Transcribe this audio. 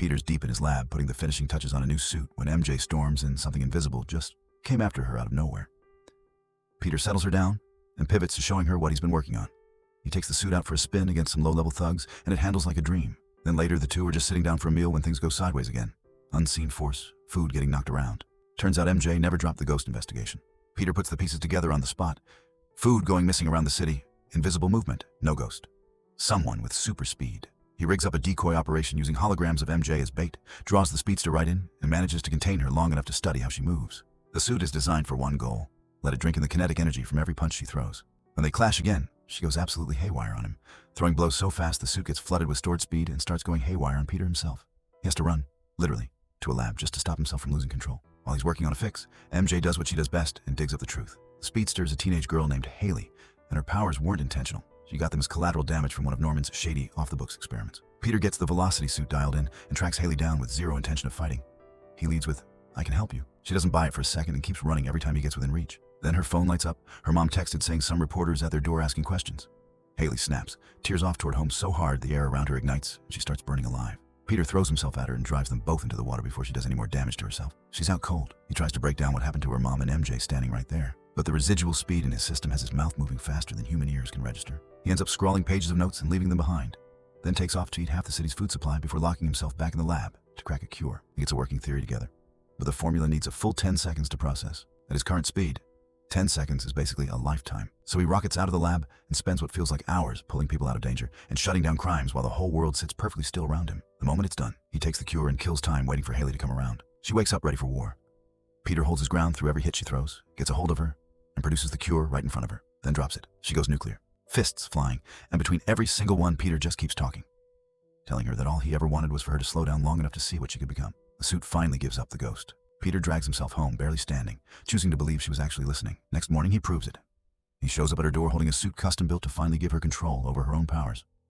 Peter's deep in his lab, putting the finishing touches on a new suit when MJ storms in. Something invisible just came after her out of nowhere. Peter settles her down and pivots to showing her what he's been working on. He takes the suit out for a spin against some low-level thugs, and it handles like a dream. Then later, the two are just sitting down for a meal when things go sideways again. Unseen force, food getting knocked around. Turns out MJ never dropped the ghost investigation. Peter puts the pieces together on the spot. Food going missing around the city. Invisible movement, no ghost. Someone with super speed. He rigs up a decoy operation using holograms of MJ as bait, draws the speedster right in, and manages to contain her long enough to study how she moves. The suit is designed for one goal: let it drink in the kinetic energy from every punch she throws. When they clash again, she goes absolutely haywire on him, throwing blows so fast the suit gets flooded with stored speed and starts going haywire on Peter himself. He has to run, literally, to a lab just to stop himself from losing control. While he's working on a fix, MJ does what she does best and digs up the truth. The speedster is a teenage girl named Haley, and her powers weren't intentional. She got them as collateral damage from one of Norman's shady, off-the-books experiments. Peter gets the velocity suit dialed in and tracks Haley down with zero intention of fighting. He leads with, "I can help you." She doesn't buy it for a second and keeps running every time he gets within reach. Then her phone lights up. Her mom texted saying some reporters at their door asking questions. Haley snaps, tears off toward home so hard the air around her ignites, and she starts burning alive. Peter throws himself at her and drives them both into the water before she does any more damage to herself. She's out cold. He tries to break down what happened to her mom and MJ standing right there. But the residual speed in his system has his mouth moving faster than human ears can register. He ends up scrawling pages of notes and leaving them behind, then takes off to eat half the city's food supply before locking himself back in the lab to crack a cure. He gets a working theory together. But the formula needs a full 10 seconds to process. At his current speed, 10 seconds is basically a lifetime. So he rockets out of the lab and spends what feels like hours pulling people out of danger and shutting down crimes while the whole world sits perfectly still around him. The moment it's done, he takes the cure and kills time waiting for Haley to come around. She wakes up ready for war. Peter holds his ground through every hit she throws, gets a hold of her, and produces the cure right in front of her, then drops it. She goes nuclear, fists flying, and between every single one, Peter just keeps talking, telling her that all he ever wanted was for her to slow down long enough to see what she could become. The suit finally gives up the ghost. Peter drags himself home, barely standing, choosing to believe she was actually listening. Next morning, he proves it. He shows up at her door holding a suit custom built to finally give her control over her own powers.